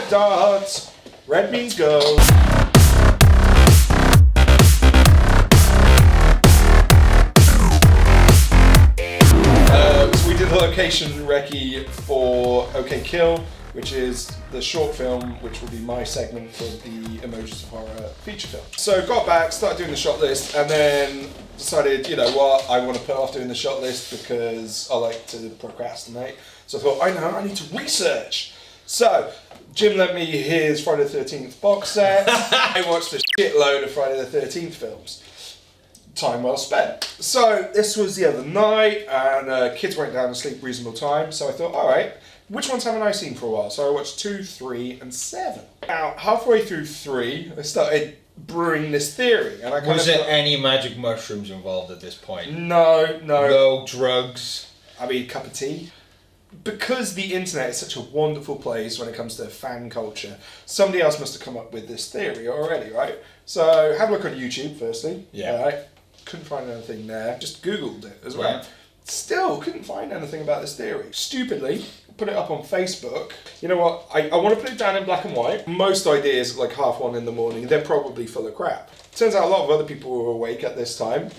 red dot. Red means go. So we did the location recce for OK Kill, which is the short film, which will be my segment for the Emotions of Horror feature film. So got back, started doing the shot list, and then decided, you know what, I want to put off doing the shot list because I like to procrastinate. So I thought, I need to research. So Jim lent me his Friday the 13th box set. I watched a shitload of Friday the 13th films. Time well spent. So this was the other night, and kids went down to sleep reasonable time. So I thought, all right, which ones haven't I seen for a while? So I watched 2, 3, and 7. Now, halfway through 3, I started brewing this theory, and Was there any magic mushrooms involved at this point? No. No drugs. I mean, cup of tea. Because the internet is such a wonderful place when it comes to fan culture, somebody else must have come up with this theory already, right? So have a look on YouTube, firstly. Yeah. Right? Couldn't find anything there. Just Googled it as well. Yeah. Still couldn't find anything about this theory. Stupidly, put it up on Facebook. You know what? I want to put it down in black and white. Most ideas, like 1:30 in the morning, they're probably full of crap. Turns out a lot of other people were awake at this time.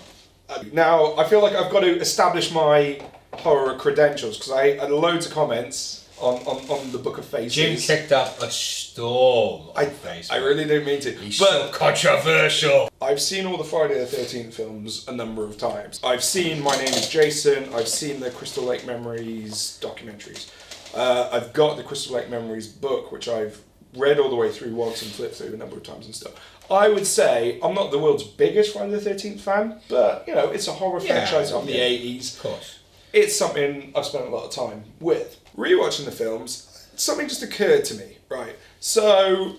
Now, I feel like I've got to establish my horror credentials, because I had loads of comments on the Book of Faces. Jim kicked up a storm on Facebook. I really didn't mean to. He's so controversial. I've seen all the Friday the 13th films a number of times. I've seen My Name is Jason. I've seen the Crystal Lake Memories documentaries. I've got the Crystal Lake Memories book, which I've read all the way through once and flipped through a number of times and stuff. I would say I'm not the world's biggest Friday the 13th fan, but, you know, it's a horror franchise of the 80s. Of course. It's something I've spent a lot of time with. Rewatching the films, something just occurred to me, right? So,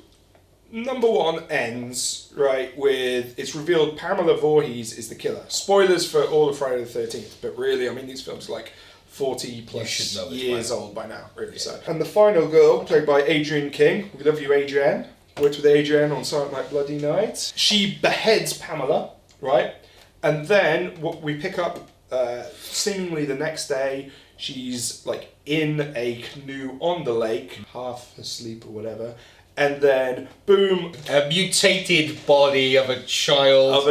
number 1 ends, right, with it's revealed Pamela Voorhees is the killer. Spoilers for all of Friday the 13th, but really, I mean, these films are like 40 plus years old by now, really. Yeah. So. And the final girl, played by Adrienne King. We love you, Adrienne. Worked with Adrienne on Silent Night, Bloody Night. She beheads Pamela, right? And then what we pick up seemingly the next day, she's like in a canoe on the lake, half asleep or whatever, and then boom, a mutated body of a child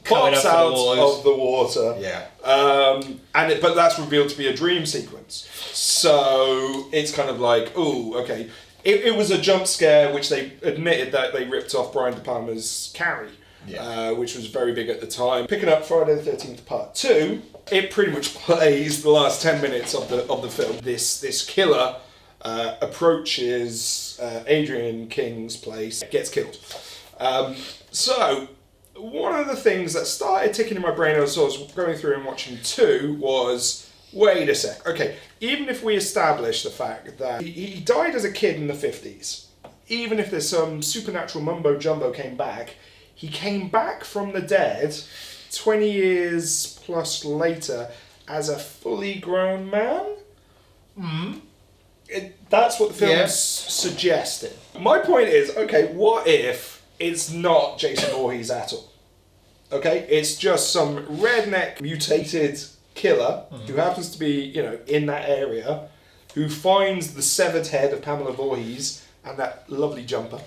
pops out of the water. Yeah. But that's revealed to be a dream sequence. So it's kind of like, oh, okay. It was a jump scare, which they admitted that they ripped off Brian De Palma's Carrie. Yeah. Which was very big at the time. Picking up Friday the 13th Part 2, it pretty much plays the last 10 minutes of the film. This killer approaches Adrienne King's place, gets killed. So one of the things that started ticking in my brain as I was going through and watching 2 was, wait a sec, okay, even if we establish the fact that he died as a kid in the 50s, even if there's some supernatural mumbo jumbo came back, he came back from the dead 20 years plus later as a fully grown man. That's what the film's suggesting. My point is, okay, what if it's not Jason Voorhees at all? Okay, it's just some redneck mutated killer who happens to be, you know, in that area, who finds the severed head of Pamela Voorhees and that lovely jumper.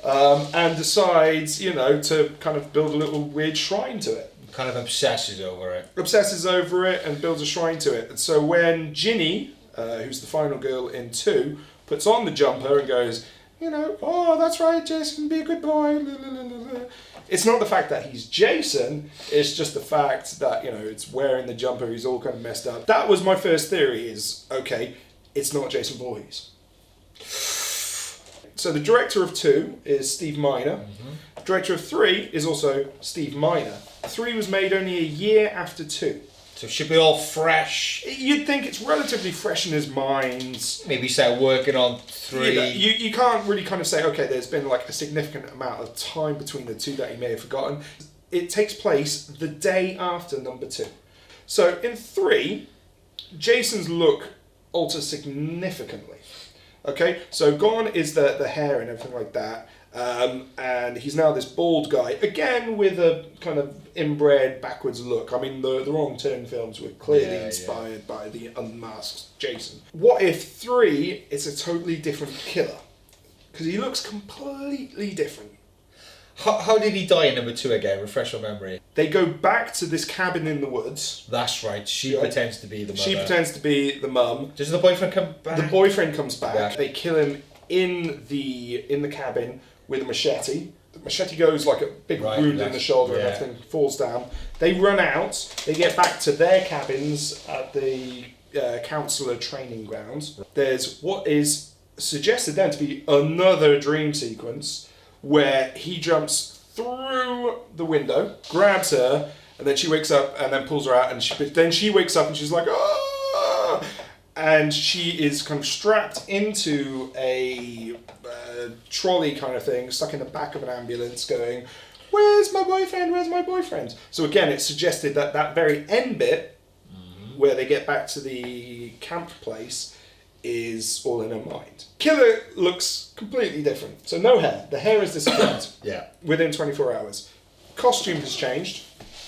And decides, you know, to kind of build a little weird shrine to it. Kind of obsesses over it. Obsesses over it and builds a shrine to it. And so when Ginny, who's the final girl in 2, puts on the jumper and goes, you know, oh, that's right, Jason, be a good boy. It's not the fact that he's Jason, it's just the fact that, you know, it's wearing the jumper, he's all kind of messed up. That was my first theory is, okay, it's not Jason Voorhees. So the director of 2 is Steve Miner. Director of 3 is also Steve Miner. 3 was made only a year after 2. So it should be all fresh. You'd think it's relatively fresh in his mind. Maybe start working on 3. You can't really kind of say, okay, there's been like a significant amount of time between the 2 that he may have forgotten. It takes place the day after number 2. So in 3, Jason's look alters significantly. Okay, so gone is the hair and everything like that. And he's now this bald guy, again with a kind of inbred backwards look. I mean, the Wrong Turn films were clearly inspired by the unmasked Jason. What if 3 is a totally different killer? Because he looks completely different. How did he die in number 2 again? Refresh your memory. They go back to this cabin in the woods. That's right. She pretends to be the mother. She pretends to be the mum. Does the boyfriend come back? The boyfriend comes back. Yeah. They kill him in the cabin with a machete. The machete goes like a big wound in the shoulder and everything falls down. They run out. They get back to their cabins at the councillor training grounds. There's what is suggested then to be another dream sequence where he jumps through the window, grabs her, and then she wakes up and then pulls her out, and then she wakes up and she's like, ah! And she is kind of strapped into a trolley kind of thing, stuck in the back of an ambulance going, where's my boyfriend, where's my boyfriend? So again, it suggested that very end bit, where they get back to the camp place, is all in her mind. Killer looks completely different. So no hair. The hair is disappeared within 24 hours. Costume has changed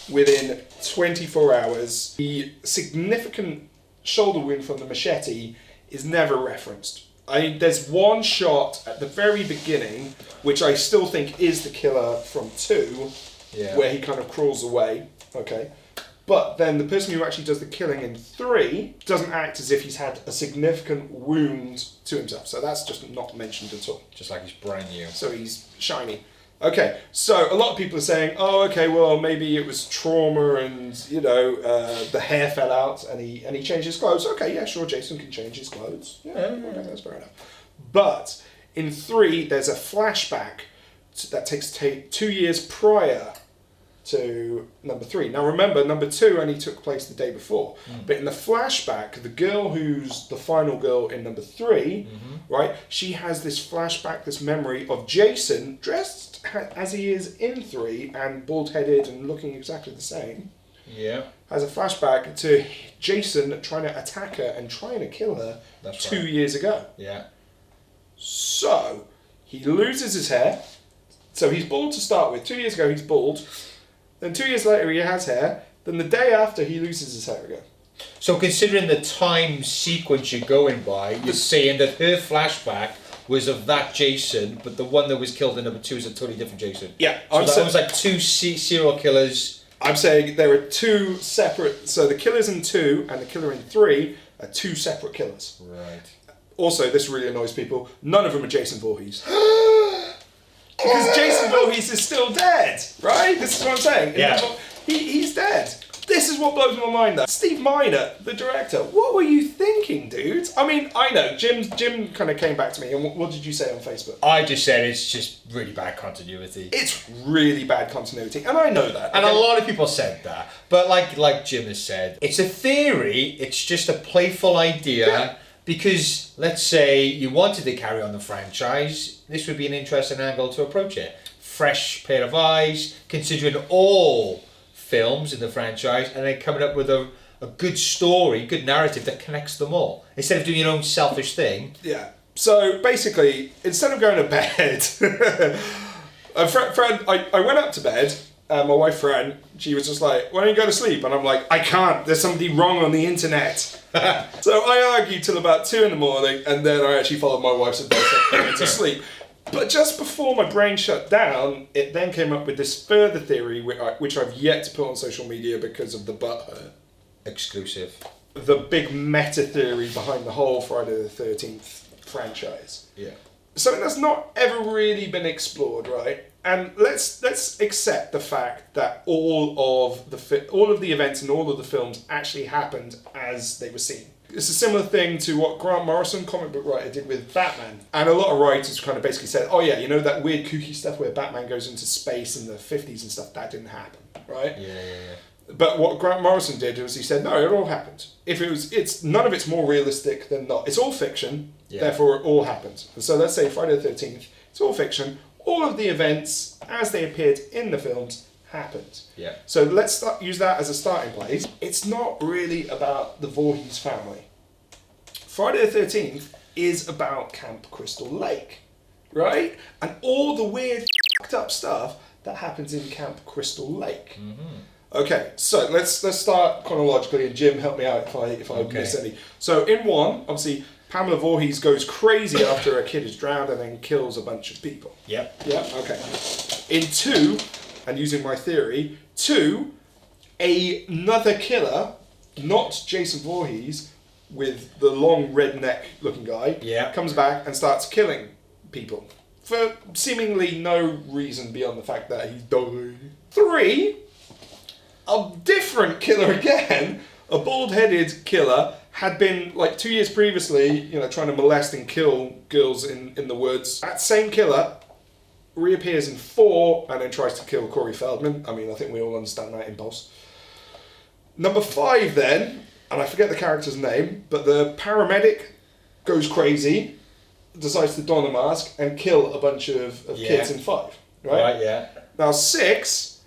within 24 hours. The significant shoulder wound from the machete is never referenced. There's one shot at the very beginning, which I still think is the killer from 2, where he kind of crawls away. Okay. But then the person who actually does the killing in 3 doesn't act as if he's had a significant wound to himself. So that's just not mentioned at all. Just like he's brand new. So he's shiny. Okay, so a lot of people are saying, oh, okay, well, maybe it was trauma and, the hair fell out and he changed his clothes. Okay, yeah, sure, Jason can change his clothes. Yeah, okay, that's fair enough. But in 3, there's a flashback that takes 2 years prior to number 3. Now remember, number 2 only took place the day before. But in the flashback, the girl who's the final girl in number 3, right, she has this flashback, this memory of Jason dressed as he is in 3 and bald-headed and looking exactly the same. Yeah. Has a flashback to Jason trying to attack her and trying to kill her 2 years ago. Yeah. So, he loses his hair. So he's bald to start with. 2 years ago, he's bald. Then 2 years later, he has hair. Then the day after, he loses his hair again. So considering the time sequence you're going by, you're saying that her flashback was of that Jason, but the one that was killed in number 2 is a totally different Jason. Yeah. So that was like 2 serial killers. I'm saying there are 2 separate... So the killers in 2 and the killer in 3 are 2 separate killers. Right. Also, this really annoys people, none of them are Jason Voorhees. Because Jason Voorhees is still dead, right? This is what I'm saying. Yeah. He's dead. This is what blows my mind though. Steve Miner, the director, what were you thinking, dude? I mean, I know, Jim kind of came back to me, and what did you say on Facebook? I just said it's just really bad continuity. It's really bad continuity, and I know that. And a lot of people said that. But like Jim has said, it's a theory, it's just a playful idea. Yeah. Because, let's say, you wanted to carry on the franchise, this would be an interesting angle to approach it. Fresh pair of eyes, considering all films in the franchise, and then coming up with a good story, good narrative that connects them all. Instead of doing your own selfish thing. Yeah. So, basically, instead of going to bed, I went up to bed, and my wife Fran, she was just like, why don't you go to sleep? And I'm like, I can't, there's something wrong on the internet. So I argued till about 2 in the morning, and then I actually followed my wife's advice and went to sleep. But just before my brain shut down, it then came up with this further theory, which I've yet to put on social media because of the butthurt. Exclusive. The big meta theory behind the whole Friday the 13th franchise. Yeah. Something that's not ever really been explored, right? And let's accept the fact that all of the events and all of the films actually happened as they were seen. It's a similar thing to what Grant Morrison, comic book writer, did with Batman. And a lot of writers kind of basically said, oh yeah, that weird kooky stuff where Batman goes into space in the 50s and stuff, that didn't happen, right? Yeah. But what Grant Morrison did was he said, no, it all happened. None of it's more realistic than not. It's all fiction, therefore it all happened. And so let's say Friday the 13th, it's all fiction. All of the events, as they appeared in the films, happened. Yeah. So let's use that as a starting place. It's not really about the Voorhees family. Friday the 13th is about Camp Crystal Lake. right? And all the weird fucked up stuff that happens in Camp Crystal Lake. Okay, so let's start chronologically, and Jim, help me out if I miss any. So in 1, obviously, Pamela Voorhees goes crazy after a kid is drowned and then kills a bunch of people. Yep. Yeah, okay. In 2, and using my theory, 2, another killer, not Jason Voorhees, with the long redneck looking guy, comes back and starts killing people for seemingly no reason beyond the fact that he's dying. 3, a different killer again, a bald-headed killer, had been, like 2 years previously, trying to molest and kill girls in the woods. That same killer reappears in 4 and then tries to kill Corey Feldman. I mean, I think we all understand that impulse. Number 5 then, and I forget the character's name, but the paramedic goes crazy, decides to don a mask and kill a bunch of kids in 5. Right? Yeah. Now 6,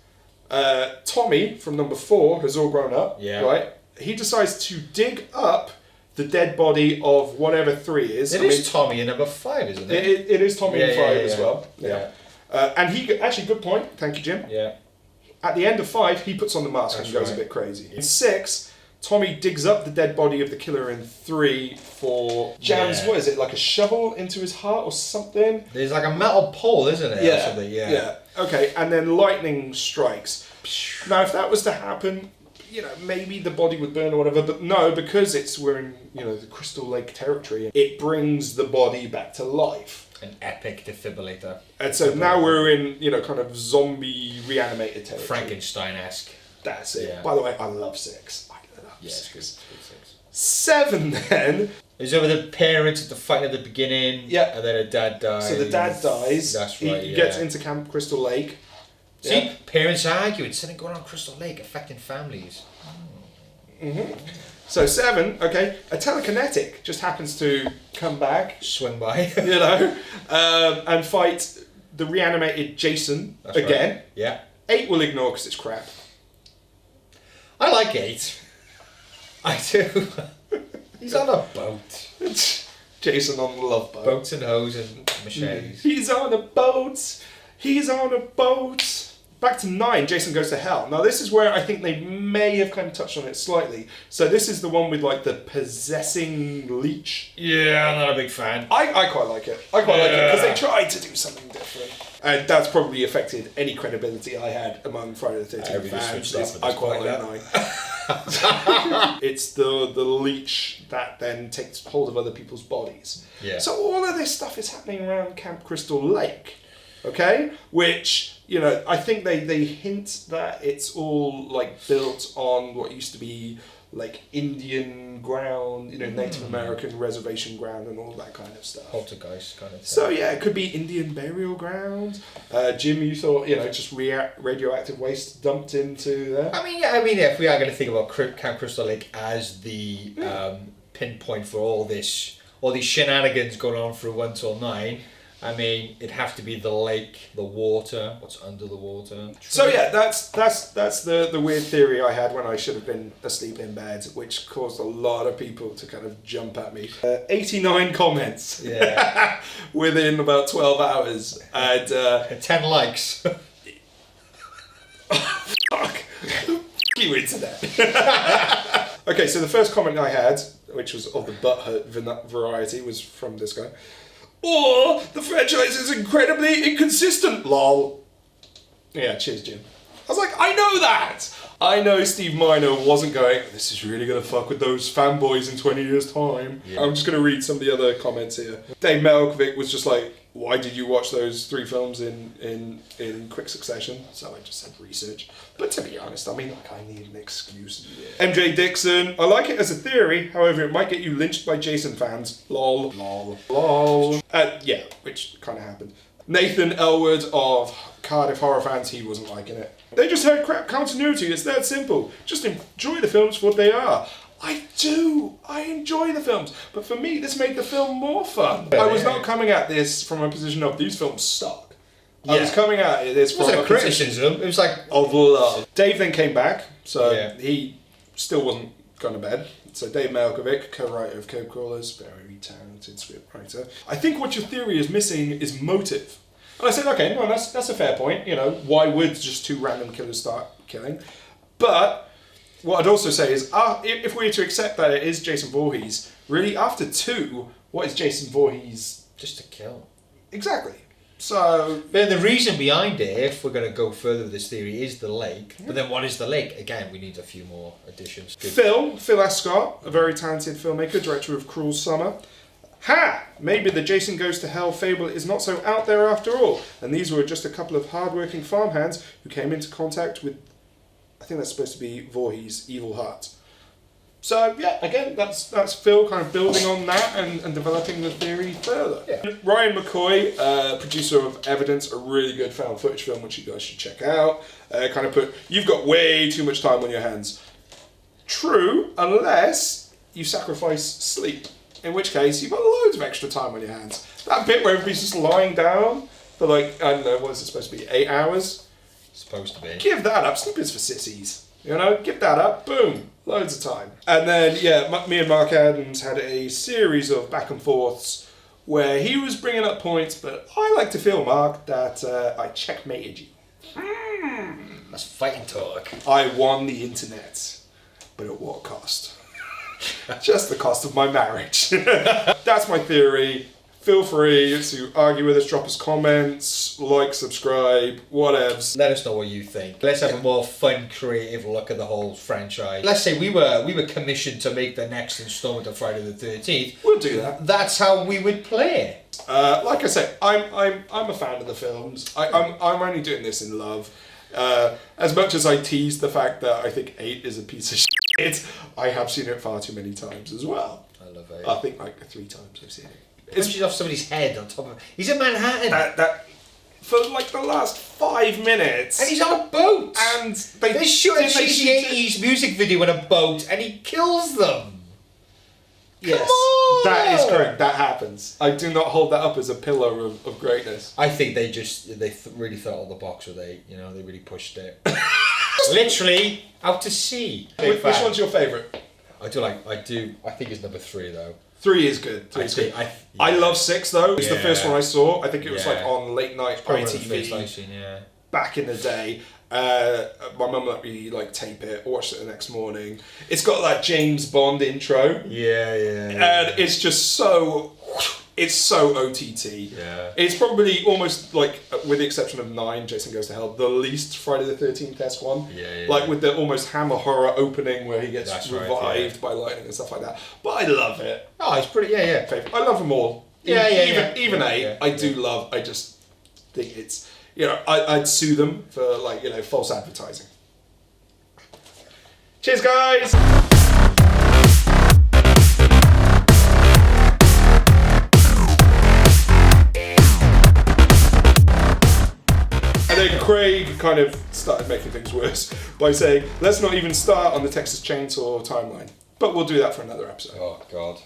Tommy from number 4 has all grown up. Yeah. Right? He decides to dig up the dead body of whatever 3 is. It is Tommy in number 5, isn't it? It is Tommy in 5 as well. Yeah. And he, actually, good point. Thank you, Jim. Yeah. At the end of 5, he puts on the mask and goes a bit crazy. In 6, Tommy digs up the dead body of the killer in 3 for jams, what is it, like a shovel into his heart or something? There's like a metal pole, isn't it? Yeah. Or something? Yeah. Okay, and then lightning strikes. Now, if that was to happen, maybe the body would burn or whatever, but no, because we're in, the Crystal Lake territory, it brings the body back to life. An epic defibrillator. And so now we're in, kind of zombie reanimated territory. Frankenstein-esque. That's it. Yeah. By the way, I love 6. I love 6. It's good. It's good 6. 7 then. It's over the parents at the fight at the beginning. Yeah. And then a dad dies. So the dad dies. That's right. He gets into Camp Crystal Lake. See, parents argue. It's something going on Crystal Lake affecting families. So 7, okay, a telekinetic just happens to come back, Swing by. and fight the reanimated Jason That's again. Right. Yeah. 8 will ignore because it's crap. I like 8. I do. He's on a boat. Jason on the Love Boat. Boats and hoes and machetes. He's on a boat. He's on a boat. Back to 9, Jason Goes to Hell. Now this is where I think they may have kind of touched on it slightly. So this is the one with like the possessing leech. Yeah, I'm not a big fan. I quite like it. I quite like it because they tried to do something different. And that's probably affected any credibility I had among Friday the 13th fans. I quite like 9. It's the leech that then takes hold of other people's bodies. Yeah. So all of this stuff is happening around Camp Crystal Lake. Okay? Which, I think they hint that it's all like built on what used to be like Indian ground, Native American reservation ground and all that kind of stuff. Poltergeist kind of thing. So yeah, it could be Indian burial ground. Jim, you thought, just radioactive waste dumped into there? I mean, if we are going to think about Camp Crystal Lake as the pinpoint for all these shenanigans going on through 1 till 9, I mean, it'd have to be the lake, the water, what's under the water. So yeah, that's the weird theory I had when I should have been asleep in bed, which caused a lot of people to kind of jump at me. 89 comments. Yeah. Within about 12 hours. And 10 likes. Fuck you, internet. Okay, so the first comment I had, which was of the butthurt variety, was from this guy. Or the franchise is incredibly inconsistent, lol. Yeah, cheers, Jim. I was like, I know that! I know Steve Miner wasn't going, this is really going to fuck with those fanboys in 20 years' time. Yeah. I'm just going to read some of the other comments here. Dave Melkovic was just like, why did you watch those 3 films in quick succession? So I just said research. But to be honest, I need an excuse. Yeah. MJ Dixon, I like it as a theory, however it might get you lynched by Jason fans. Lol. Lol. Lol. Yeah, which kind of happened. Nathan Elwood of Cardiff Horror Fans, he wasn't liking it. They just had crap continuity, it's that simple. Just enjoy the films for what they are. I do. I enjoy the films. But for me, this made the film more fun. I was not coming at this from a position of these films suck. I was coming at this from a criticism. It was like of love. Dave then came back, so he still wasn't gone to bed. So Dave Malkovich, co-writer of Code Crawlers, very talented scriptwriter. I think what your theory is missing is motive. And I said, okay, well, that's a fair point. You know, why would just 2 random killers start killing? But what I'd also say is, if we were to accept that it is Jason Voorhees, really, after 2, what is Jason Voorhees? Just to kill. Exactly. So... But the reason behind it, if we're going to go further with this theory, is the lake. But then what is the lake? Again, we need a few more additions. Good. Phil Escott, a very talented filmmaker, director of Cruel Summer. Ha! Maybe the Jason Goes to Hell fable is not so out there after all, and these were just a couple of hard-working farmhands who came into contact with, I think that's supposed to be Voorhees' evil heart. So yeah, again, that's Phil kind of building on that and developing the theory further. Yeah. Ryan McCoy, producer of Evidence, a really good found footage film which you guys should check out. Kind of put, you've got way too much time on your hands. True, unless you sacrifice sleep. In which case, you've got loads of extra time on your hands. That bit where everybody's just lying down for like, I don't know, what is it supposed to be, 8 hours? Supposed to be. Give that up. Sleep is for sissies. You know, give that up. Boom. Loads of time. And then, yeah, me and Mark Adams had a series of back and forths where he was bringing up points, but I like to feel, Mark, that I checkmated you. That's fighting talk. I won the internet, but at what cost? Just the cost of my marriage. That's my theory. Feel free to argue with us, drop us comments, like, subscribe, whatevs. Let us know what you think. Let's have a more fun, creative look at the whole franchise. Let's say we were commissioned to make the next installment of Friday the 13th. We'll do that. That's how we would play it. Like I said, I'm a fan of the films. I'm only doing this in love. As much as I tease the fact that I think 8 is a piece of shit, I have seen it far too many times as well. I love 8. I think like 3 times I've seen it. Punches off somebody's head on top of... He's in Manhattan. That for like the last 5 minutes. And he's on a boat. And they shoot a cheesy 80s music video on a boat and he kills them. Yes, Come on! That is correct. That happens. I do not hold that up as a pillar of greatness. I think they really thought of the box with 8. You know, they really pushed it. Literally out to sea. Which one's your favourite? I think it's number 3 though. 3 is good. I love 6 though. It's the first one I saw. I think it was like on late night ITV back in the day. My mum let me like tape it, watched it the next morning. It's got that James Bond intro. And it's just so... It's so OTT. Yeah. It's probably almost like, with the exception of 9, Jason Goes to Hell, the least Friday the 13th one. Like with the almost Hammer horror opening where he gets revived by lightning and stuff like that. But I love it. Oh, it's pretty, I love them all. Even 8, I do love. I just think it's, you know, I'd sue them for like, you know, false advertising. Cheers, guys! And then Craig kind of started making things worse by saying, let's not even start on the Texas Chainsaw timeline. But we'll do that for another episode. Oh, God.